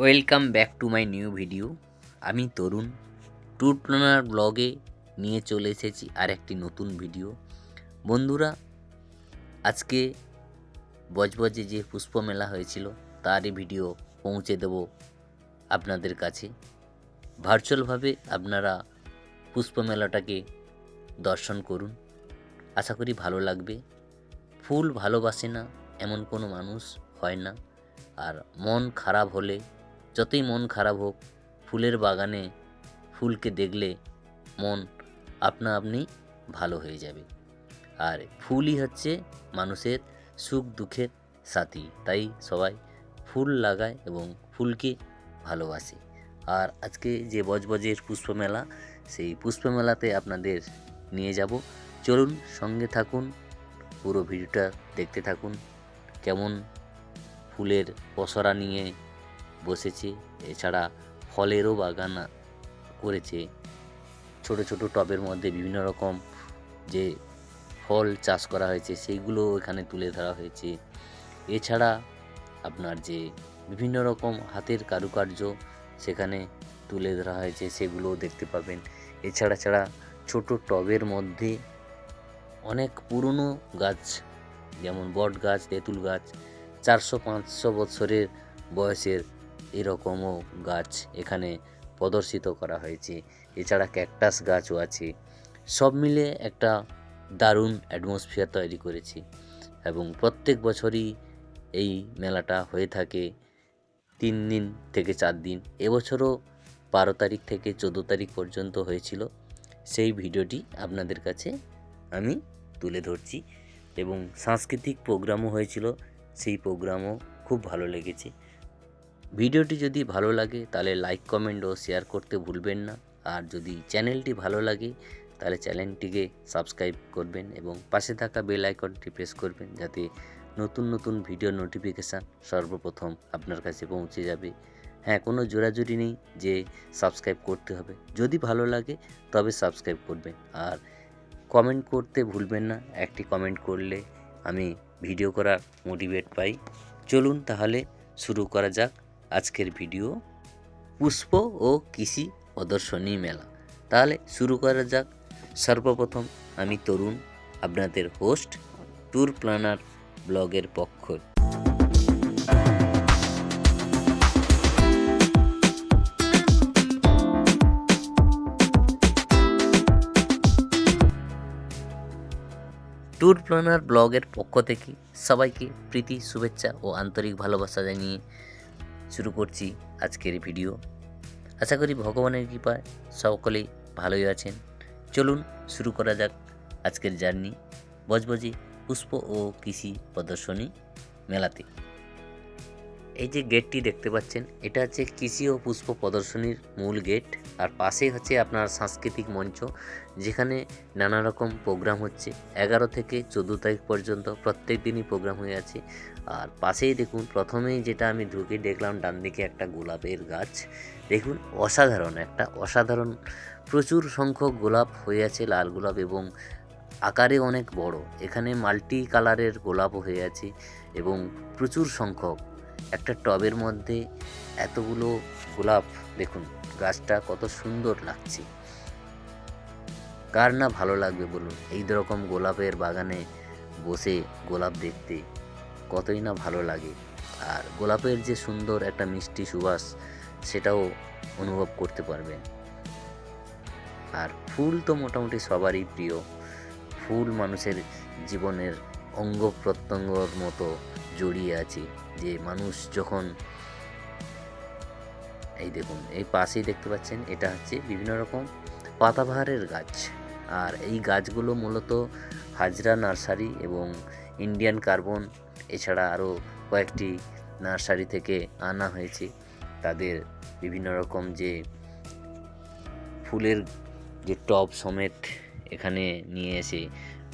Welcome back to my new video. আমি তরুণ tour planner ব্লগে নিয়ে চলে এসেছি আর একটি নতুন ভিডিও। বন্ধুরা, আজকে বজবজে যে পুষ্প মেলা হয়েছিল তারই ভিডিও পৌঁছে দেব আপনাদের কাছে। ভার্চুয়ালভাবে আপনারা পুষ্প মেলাটাকে দর্শন করুন, আশা করি ভালো লাগবে। ফুল ভালোবাসে না এমন কোনো মানুষ হয় না। আর মন খারাপ হলে, যতই মন খারাপ হোক, ফুলের বাগানে ফুলকে দেখলে মন আপনা আপনি ভালো হয়ে যাবে। আর ফুলই হচ্ছে মানুষের সুখ দুঃখের সাথী, তাই সবাই ফুল লাগায় এবং ফুলকে ভালোবাসে। আর আজকে যে বজবজের পুষ্পমেলা, সেই পুষ্পমেলাতে আপনাদের নিয়ে যাব। চলুন, সঙ্গে থাকুন, পুরো ভিডিওটা দেখতে থাকুন। কেমন ফুলের পসরা নিয়ে বসেছে, এছাড়া ফলেরও বাগান করেছে। ছোট ছোট টবের মধ্যে বিভিন্ন রকম যে ফল চাষ করা হয়েছে সেইগুলো এখানে তুলে ধরা হয়েছে। এছাড়া আপনার যে বিভিন্ন রকম হাতের কারুকার্য সেখানে তুলে ধরা হয়েছে, সেগুলোও দেখতে পাবেন। এছাড়া ছোট টবের মধ্যে অনেক পুরনো গাছ, যেমন বট গাছ, তেঁতুল গাছ, 400-500 বছরের বয়সের এরকমও গাছ এখানে প্রদর্শিত করা হয়েছে। এছাড়া ক্যাকটাস গাছও আছে। সব মিলে একটা দারুণ অ্যাটমসফিয়ার তৈরি করেছে এবং প্রত্যেক বছরই এই মেলাটা হয়ে থাকে 3 দিন থেকে 4 দিন। এবছরও 12 তারিখ থেকে 14 তারিখ পর্যন্ত হয়েছিল। সেই ভিডিওটি আপনাদের কাছে আমি তুলে ধরছি এবং সাংস্কৃতিক প্রোগ্রামও হয়েছিল, সেই প্রোগ্রামও খুব ভালো লেগেছে। ভিডিওটি যদি ভালো লাগে তাহলে লাইক, কমেন্ট ও শেয়ার করতে ভুলবেন না। আর যদি চ্যানেলটি ভালো লাগে তাহলে চ্যানেলটিকে সাবস্ক্রাইব করবেন এবং পাশে থাকা বেল আইকনটি প্রেস করবেন, যাতে নতুন নতুন ভিডিও নোটিফিকেশান সর্বপ্রথম আপনার কাছে পৌঁছে যাবে। হ্যাঁ, কোনো জোরাজুরি নেই যে সাবস্ক্রাইব করতে হবে, যদি ভালো লাগে তবে সাবস্ক্রাইব করবেন। আর কমেন্ট করতে ভুলবেন না, একটি কমেন্ট করলে আমি ভিডিও করার মোটিভেট পাই। চলুন তাহলে শুরু করা যাক আজকের ভিডিও, পুষ্প ও কৃষি প্রদর্শনী মেলা। তাহলে শুরু করা যাক। সর্বপ্রথম আমি তরুণ, আপনাদের হোস্ট, ট্যুর প্ল্যানার ব্লগের পক্ষ। ট্যুর প্ল্যানার ব্লগের পক্ষ থেকে সবাইকে প্রীতি, শুভেচ্ছা ও আন্তরিক ভালোবাসা জানিয়ে শুরু করছি আজকের ভিডিও। আশা করি ভগবানের কৃপায় সকলেই ভালোই আছেন। চলুন শুরু করা যাক আজকের জার্নি বজবজি পুষ্প ও কৃষি প্রদর্শনী মেলাতে। এই যে গেটটি দেখতে পাচ্ছেন, এটা হচ্ছে কৃষি ও পুষ্প প্রদর্শনীর মূল গেট। আর পাশেই হচ্ছে আপনার সাংস্কৃতিক মঞ্চ, যেখানে নানা রকম প্রোগ্রাম হচ্ছে। 11 থেকে 14 তারিখ পর্যন্ত প্রত্যেক দিনই প্রোগ্রাম হয়ে আছে। আর পাশেই দেখুন, প্রথমেই যেটা আমি ঢুকে দেখলাম ডান দিকে একটা গোলাপের গাছ। দেখুন, অসাধারণ প্রচুর সংখ্যক গোলাপ হয়ে আছে, লাল গোলাপ, এবং আকারে অনেক বড়। এখানে মাল্টি কালারের গোলাপও হয়ে আছে এবং প্রচুর সংখ্যক একটা টবের মধ্যে এতগুলো গোলাপ। দেখুন গাছটা কত সুন্দর লাগছে, কার না ভালো লাগবে বলুন? এই রকম গোলাপের বাগানে বসে গোলাপ দেখতে কতই না ভালো লাগে। আর গোলাপের যে সুন্দর একটা মিষ্টি সুবাস, সেটাও অনুভব করতে পারবেন। আর ফুল তো মোটামুটি সবারই প্রিয়। ফুল মানুষের জীবনের অঙ্গ প্রত্যঙ্গর মতো জড়িয়ে আছে। যে মানুষ যখন, এই দেখুন এই পাশেই দেখতে পাচ্ছেন, এটা হচ্ছে বিভিন্ন রকম পাতাবাহারের গাছ। আর এই গাছগুলো মূলত হাজরা নার্সারি এবং ইন্ডিয়ান কার্বন, এছাড়া আরও কয়েকটি নার্সারি থেকে আনা হয়েছে। তাদের বিভিন্ন রকম যে ফুলের যে টব সমেত এখানে নিয়ে এসে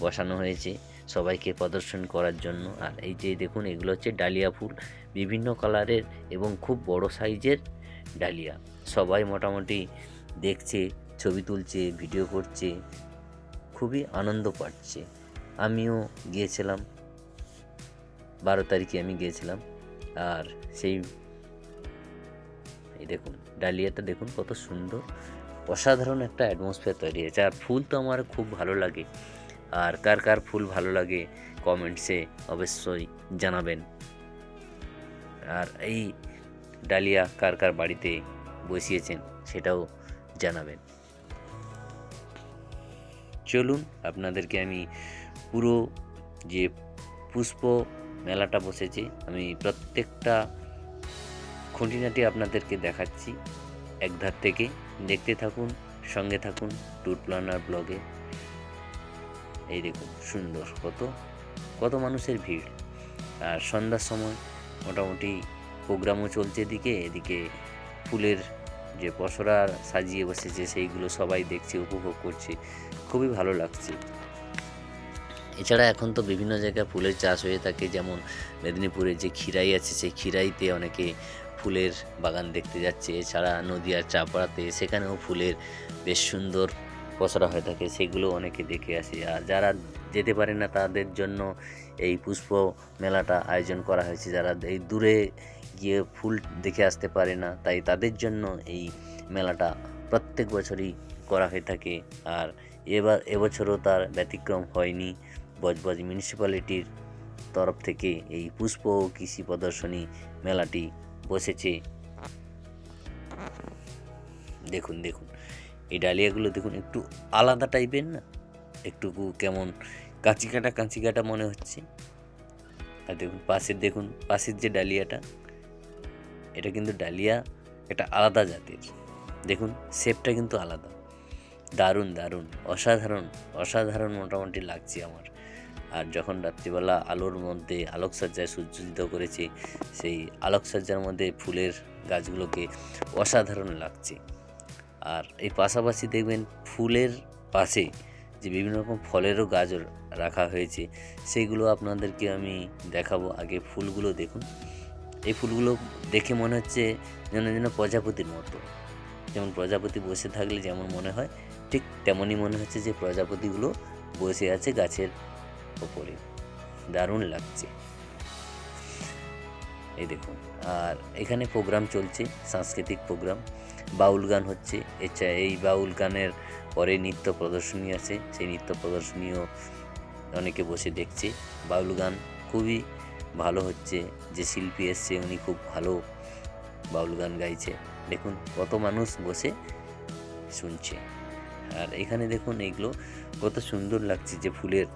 বসানো হয়েছে সবাইকে প্রদর্শন করার জন্য। আর এই যে দেখুন, এগুলো হচ্ছে ডালিয়া ফুল, বিভিন্ন কালারের এবং খুব বড় সাইজের ডালিয়া। সবাই মোটামুটি দেখছে, ছবি তুলছে, ভিডিও করছে, খুবই আনন্দ পাচ্ছে। আমিও গিয়েছিলাম, 12 তারিখে আমি গিয়েছিলাম। আর সেই দেখুন ডালিয়াটা দেখুন কত সুন্দর, অসাধারণ একটা অ্যাটমসফিয়ার তৈরি হয়েছে। আর ফুল তো আমার খুব ভালো লাগে। আর কার কার ফুল ভালো লাগে কমেন্টসে অবশ্যই জানাবেন। আর এই ডালিয়া কার কার বাড়িতে বসিয়েছেন সেটাও জানাবেন। চলুন আপনাদেরকে আমি পুরো যে পুষ্প মেলাটা বসেছে আমি প্রত্যেকটা খুঁটিনাটি আপনাদেরকে দেখাচ্ছি এক ধার থেকে। দেখতে থাকুন, সঙ্গে থাকুন ট্যুর প্ল্যানার ব্লগে। এই দেখুন সুন্দর, কত কত মানুষের ভিড়। আর সন্ধ্যার সময় মোটামুটি প্রোগ্রামও চলছে এদিকে ফুলের যে পসরা সাজিয়ে বসেছে সেইগুলো সবাই দেখছে, উপভোগ করছে, খুবই ভালো লাগছে। এছাড়া এখন তো বিভিন্ন জায়গায় ফুলের চাষ হয়ে থাকে, যেমন মেদিনীপুরে যে খিরাই আছে সেই খিরাইতে অনেকে ফুলের বাগান দেখতে যাচ্ছে। এছাড়া নদিয়ার চাপড়াতে সেখানেও ফুলের বেশ সুন্দর পসরা হয়ে থাকে, সেগুলো অনেকে দেখে আসে। আর যারা যেতে পারে না তাদের জন্য এই পুষ্প মেলাটা আয়োজন করা হয়েছে। যারা এই দূরে গিয়ে ফুল দেখে আসতে পারে না, তাই তাদের জন্য এই মেলাটা প্রত্যেক বছরই করা হয়ে থাকে। আর এবছরও তার ব্যতিক্রম হয়নি। বজবজ মিউনিসিপ্যালিটির তরফ থেকে এই পুষ্প ও কৃষি প্রদর্শনী মেলাটি বসেছে। দেখুন দেখুন এই ডালিয়াগুলো দেখুন, একটু আলাদা টাইপের না, একটু কেমন কাঁচি কাটা মনে হচ্ছে। আর দেখুন পাশের যে ডালিয়াটা, এটা কিন্তু ডালিয়া একটা আলাদা জাতের। দেখুন শেপটা কিন্তু আলাদা, দারুণ দারুণ, অসাধারণ মোটামুটি লাগছে আমার। আর যখন রাত্রিবেলা আলোর মধ্যে আলোকসজ্জায় সজ্জিত করেছে, সেই আলোকসজ্জার মধ্যে ফুলের গাছগুলোকে অসাধারণ লাগছে। আর এই পাশাপাশি দেখবেন ফুলের পাশে যে বিভিন্ন রকম ফলেরও গাছ রাখা হয়েছে, সেইগুলো আপনাদেরকে আমি দেখাবো। আগে ফুলগুলো দেখুন, এই ফুলগুলো দেখে মনে হচ্ছে যেন প্রজাপতির মতো। যেমন প্রজাপতি বসে থাকলে যেমন মনে হয়, ঠিক তেমনই মনে হচ্ছে যে প্রজাপতিগুলো বসে আছে গাছের ওপরে, দারুণ লাগছে। এই দেখুন, আর এখানে প্রোগ্রাম চলছে, সাংস্কৃতিক প্রোগ্রাম, বাউল গান হচ্ছে। এই বাউল গানের পরে নৃত্য প্রদর্শনী আছে, সেই নৃত্য প্রদর্শনীও অনেকে বসে দেখছে। বাউল গান খুবই ভালো হচ্ছে, যে শিল্পী এসছে উনি খুব ভালো বাউল গান গাইছে। দেখুন কত মানুষ বসে শুনছে। আর এখানে দেখুন এইগুলো কত সুন্দর লাগছে, যে ফুলের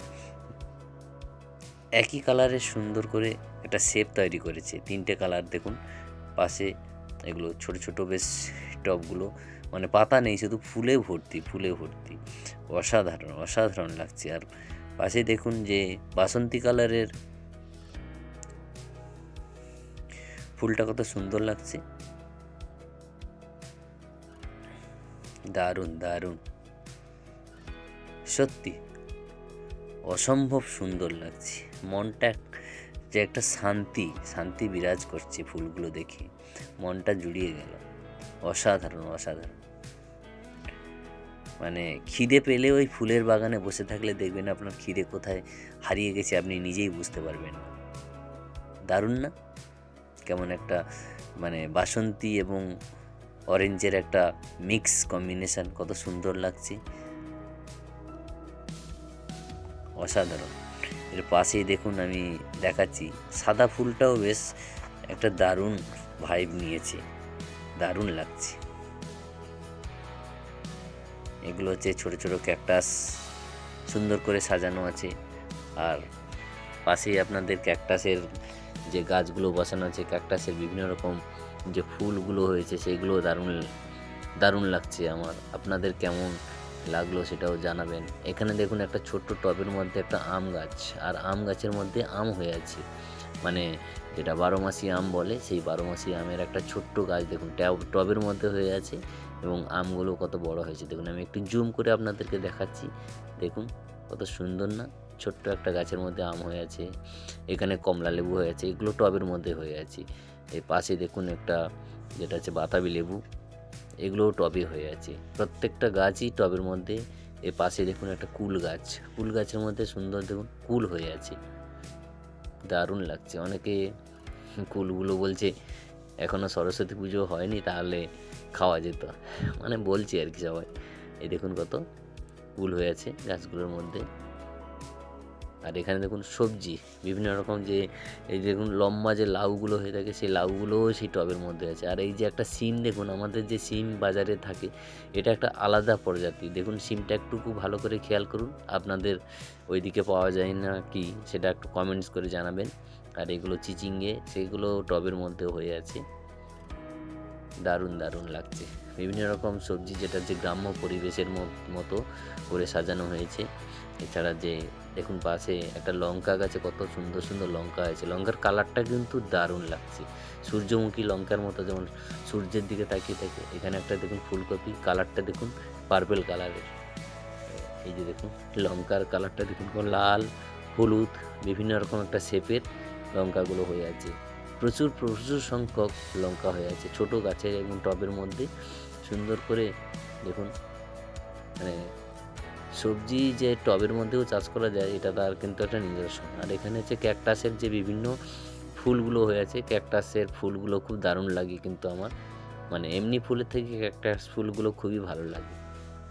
একই কালারের সুন্দর করে একটা শেপ তৈরি করেছে, 3টে কালার দেখুন পাশে। এগুলো ছোট ছোট বেশ টবগুলো, মানে পাতা নেই, শুধু ফুলে ভর্তি। অসাধারণ লাগছে। আর পাশে দেখুন যে বাসন্তী কালারের ফুলটা কত সুন্দর লাগছে, দারুণ সত্যি অসম্ভব সুন্দর লাগছে। মনটা যে একটা শান্তি বিরাজ করছে, ফুলগুলো দেখে মনটা জুড়িয়ে গেল। অসাধারণ, মানে খিদে পেলে ওই ফুলের বাগানে বসে থাকলে দেখবেন আপনার খিদে কোথায় হারিয়ে গেছে আপনি নিজেই বুঝতে পারবেন। দারুণ না? কেমন একটা মানে বাসন্তী এবং অরেঞ্জের একটা মিক্স কম্বিনেশন, কত সুন্দর লাগছে, অসাধারণ। এর পাশেই দেখুন আমি দেখাচ্ছি, সাদা ফুলটাও বেশ একটা দারুণ ভাইব নিয়েছে, দারুণ লাগছে। এগুলো হচ্ছে ছোট ছোট ক্যাকটাস, সুন্দর করে সাজানো আছে। আর পাশেই আপনাদের ক্যাকটাসের যে গাছগুলো বসানো আছে, ক্যাকটাসের বিভিন্ন রকম যে ফুলগুলো হয়েছে সেগুলো দারুণ লাগছে আমার। আপনাদের কেমন লাগলো সেটাও জানাবেন। এখানে দেখুন একটা ছোট্ট টবের মধ্যে একটা আম গাছ, আর আম গাছের মধ্যে আম হয়ে আছে, মানে যেটা 12 মাসি আম বলে, সেই 12 মাসি আমের একটা ছোট্ট গাছ দেখুন টবের মধ্যে হয়ে আছে, এবং আমগুলো কত বড় হয়েছে দেখুন। আমি একটু জুম করে আপনাদেরকে দেখাচ্ছি, দেখুন কত সুন্দর না, ছোট্ট একটা গাছের মধ্যে আম হয়ে আছে। এখানে কমলা লেবু হয়ে আছে, এগুলো টবের মধ্যে হয়ে আছে। এই পাশে দেখুন একটা যেটা হচ্ছে বাতাবি লেবু, এগুলোও টবে হয়ে আছে, প্রত্যেকটা গাছই টবের মধ্যে। এর পাশে দেখুন একটা কুল গাছের মধ্যে সুন্দর দেখুন কুল হয়ে আছে, দারুণ লাগছে। অনেকে কুলগুলো বলছে এখনও সরস্বতী পুজো হয়নি, তাহলে খাওয়া যেত, মানে বলছি আর কি সবাই। এই দেখুন কত ফুল হয়ে আছে গাছগুলোর মধ্যে। আর এখানে দেখুন সবজি বিভিন্ন রকম, যে এই দেখুন লম্বা যে লাউগুলো হয়ে থাকে, সেই লাউগুলোও সেই টবের মধ্যে আছে। আর এই যে একটা সিম দেখুন, আমাদের যে সিম বাজারে থাকে, এটা একটা আলাদা প্রজাতি। দেখুন সিমটা একটুকু ভালো করে খেয়াল করুন, আপনাদের ওইদিকে পাওয়া যায় না কি সেটা একটু কমেন্টস করে জানাবেন। আর এগুলো চিচিঙ্গে, সেগুলো টবের মধ্যে হয়ে আছে। দারুণ দারুণ লাগছে। বিভিন্ন রকম সবজি, যেটা যে গ্রাম্য পরিবেশের মতো করে সাজানো হয়েছে। এছাড়া যে দেখুন পাশে একটা লঙ্কা গাছে কত সুন্দর সুন্দর লঙ্কা আছে, লঙ্কার কালারটা কিন্তু দারুণ লাগছে, সূর্যমুখী লঙ্কার মতো, যেমন সূর্যের দিকে তাকিয়ে থাকে। এখানে একটা দেখুন ফুলকপি, কালারটা দেখুন পার্পেল কালারের। এই যে দেখুন লঙ্কার কালারটা দেখুন, লাল হলুদ বিভিন্ন রকম একটা শেপের লঙ্কাগুলো হয়ে আছে। প্রচুর প্রচুর সংখ্যক লঙ্কা হয়ে আছে ছোট গাছের এবং টবের মধ্যে। সুন্দর করে দেখুন, মানে সবজি যে টবের মধ্যেও চাষ করা যায়, এটা তার কিন্তু একটা নিদর্শন। আর এখানে হচ্ছে ক্যাকটাসের যে বিভিন্ন ফুলগুলো হয়ে আছে, ক্যাকটাসের ফুলগুলো খুব দারুণ লাগে কিন্তু আমার, মানে এমনি ফুলের থেকে ক্যাকটাস ফুলগুলো খুবই ভালো লাগে।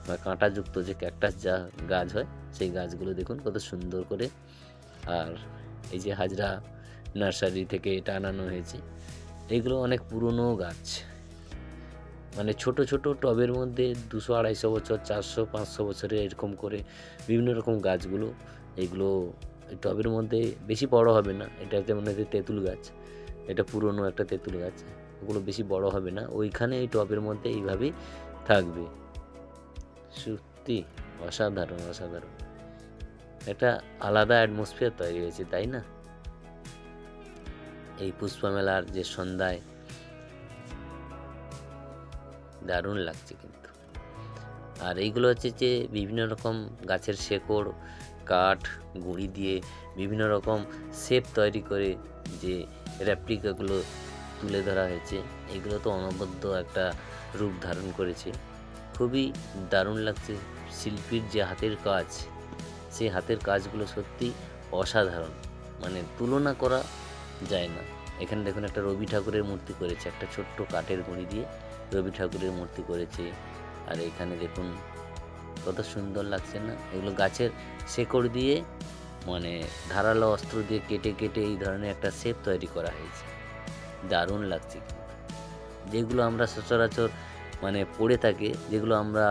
বা কাঁটাযুক্ত যে ক্যাকটাস যা গাছ হয়, সেই গাছগুলো দেখুন কত সুন্দর করে। আর এই যে হাজরা নার্সারি থেকে এটা আনানো হয়েছে, এগুলো অনেক পুরনো গাছ, মানে ছোট ছোট টবের মধ্যে 200-250 বছর, 400-500 বছরের এরকম করে বিভিন্ন রকম গাছগুলো। এগুলো এই টবের মধ্যে বেশি বড় হবে না। এটা যেমন হচ্ছে তেঁতুল গাছ, এটা পুরনো একটা তেঁতুল গাছ, ওগুলো বেশি বড় হবে না, ওইখানে এই টবের মধ্যে এইভাবেই থাকবে। সত্যি অসাধারণ অসাধারণ, একটা আলাদা অ্যাটমসফিয়ার তৈরি হয়েছে, তাই না? এই পুষ্পা মেলার যে সন্ধ্যায় দারুণ লাগছে কিন্তু। আর এইগুলো হচ্ছে যে বিভিন্ন রকম গাছের শেকড়, কাঠ, গুঁড়ি দিয়ে বিভিন্ন রকম শেপ তৈরি করে যে রেপ্লিকাগুলো তুলে ধরা হয়েছে, এগুলো তো অনবদ্য একটা রূপ ধারণ করেছে। খুবই দারুণ লাগছে। শিল্পীর যে হাতের কাজ, সেই হাতের কাজগুলো সত্যি অসাধারণ, মানে তুলনা করা যায় না। এখানে দেখুন একটা রবি ঠাকুরের মূর্তি করেছে, একটা ছোট্ট কাঠের গুঁড়ি দিয়ে রবি ঠাকুরের মূর্তি করেছে। আর এখানে দেখুন কত সুন্দর লাগছে না, এগুলো গাছের শেকড় দিয়ে, মানে ধারালো অস্ত্র দিয়ে কেটে কেটে এই ধরনের একটা শেপ তৈরি করা হয়েছে। দারুণ লাগছে কিন্তু, যেগুলো আমরা সচরাচর মানে পড়ে থাকে, যেগুলো আমরা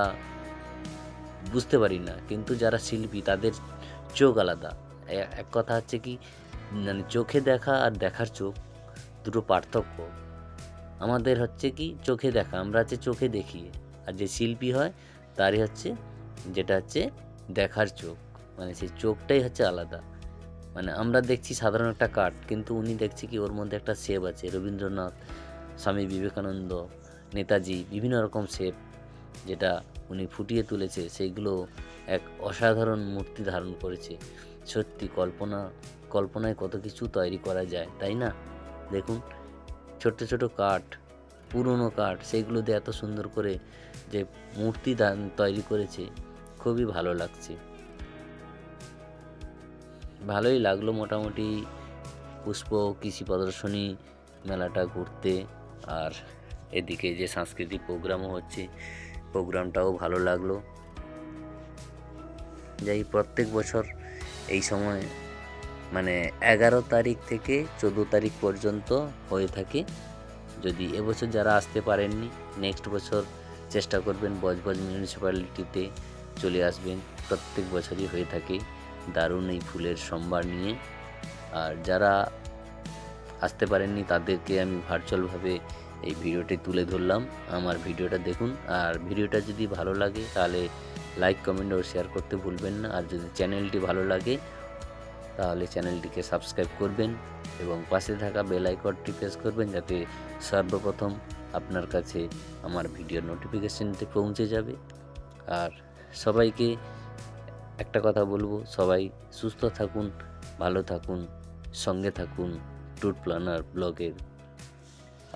বুঝতে পারি না, কিন্তু যারা শিল্পী তাদের চোখ আলাদা। এক কথা হচ্ছে কি, মানে চোখে দেখা আর দেখার চোখ দুটো পার্থক্য। আমাদের হচ্ছে কি চোখে দেখা, আমরা হচ্ছে চোখে দেখি, আর যে শিল্পী হয় তারই হচ্ছে যেটা হচ্ছে দেখার চোখ, মানে সেই চোখটাই হচ্ছে আলাদা। মানে আমরা দেখছি সাধারণ একটা কাঠ, কিন্তু উনি দেখছি কি ওর মধ্যে একটা শেপ আছে। রবীন্দ্রনাথ, স্বামী বিবেকানন্দ, নেতাজি, বিভিন্ন রকম শেপ যেটা উনি ফুটিয়ে তুলেছে, সেইগুলো এক অসাধারণ মূর্তি ধারণ করেছে। সত্যি কল্পনায় কত কিছু তৈরি করা যায়, তাই না? দেখুন ছোট্ট ছোট কাঠ, পুরনো কাঠ, সেইগুলো দিয়ে এত সুন্দর করে যে মূর্তি তৈরি করেছে, খুবই ভালো লাগছে। ভালোই লাগলো মোটামুটি পুষ্প কৃষি প্রদর্শনী মেলাটা ঘুরতে। আর এদিকে যে সাংস্কৃতিক প্রোগ্রামও হচ্ছে, প্রোগ্রামটাও ভালো লাগলো। যাই প্রত্যেক বছর এই সময়, মানে 11 তারিখ থেকে 14 তারিখ পর্যন্ত হয়ে থাকে। যদি এবছর যারা আসতে পারেননি, নেক্সট বছর চেষ্টা করবেন বজবজ মিউনিসিপ্যালিটিতে চলে আসবেন। প্রত্যেক বছরই হয়ে থাকে দারুণ এই ফুলের সম্ভার নিয়ে। আর যারা আসতে পারেননি তাদেরকে আমি ভার্চুয়ালভাবে এই ভিডিওটি তুলে ধরলাম। আমার ভিডিওটা দেখুন, আর ভিডিওটা যদি ভালো লাগে তাহলে লাইক, কমেন্ট ও শেয়ার করতে ভুলবেন না। আর যদি চ্যানেলটি ভালো লাগে তাহলে চ্যানেলটিকে সাবস্ক্রাইব করবেন এবং পাশে থাকা বেল আইকনটি প্রেস করবেন, যাতে সর্বপ্রথম আপনার কাছে আমার ভিডিওর নোটিফিকেশনটি পৌঁছে যাবে। আর সবাইকে একটা কথা বলবো, সবাই সুস্থ থাকুন, ভালো থাকুন, সঙ্গে থাকুন ট্যুর প্ল্যানার ব্লগের।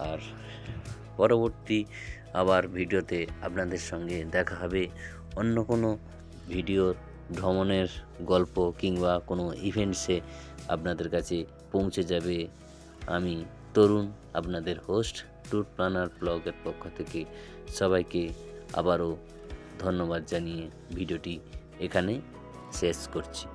আর পরবর্তী আবার ভিডিওতে আপনাদের সঙ্গে দেখা হবে অন্য কোনো ভিডিওর ভ্রমণের গল্প কিংবা কোনো ইভেন্টসে আপনাদের কাছে পৌঁছে যাবে। আমি তরুণ, আপনাদের হোস্ট ট্যুর প্ল্যানার ব্লগের পক্ষ থেকে সবাইকে আবারও ধন্যবাদ জানিয়ে ভিডিওটি এখানে শেষ করছি।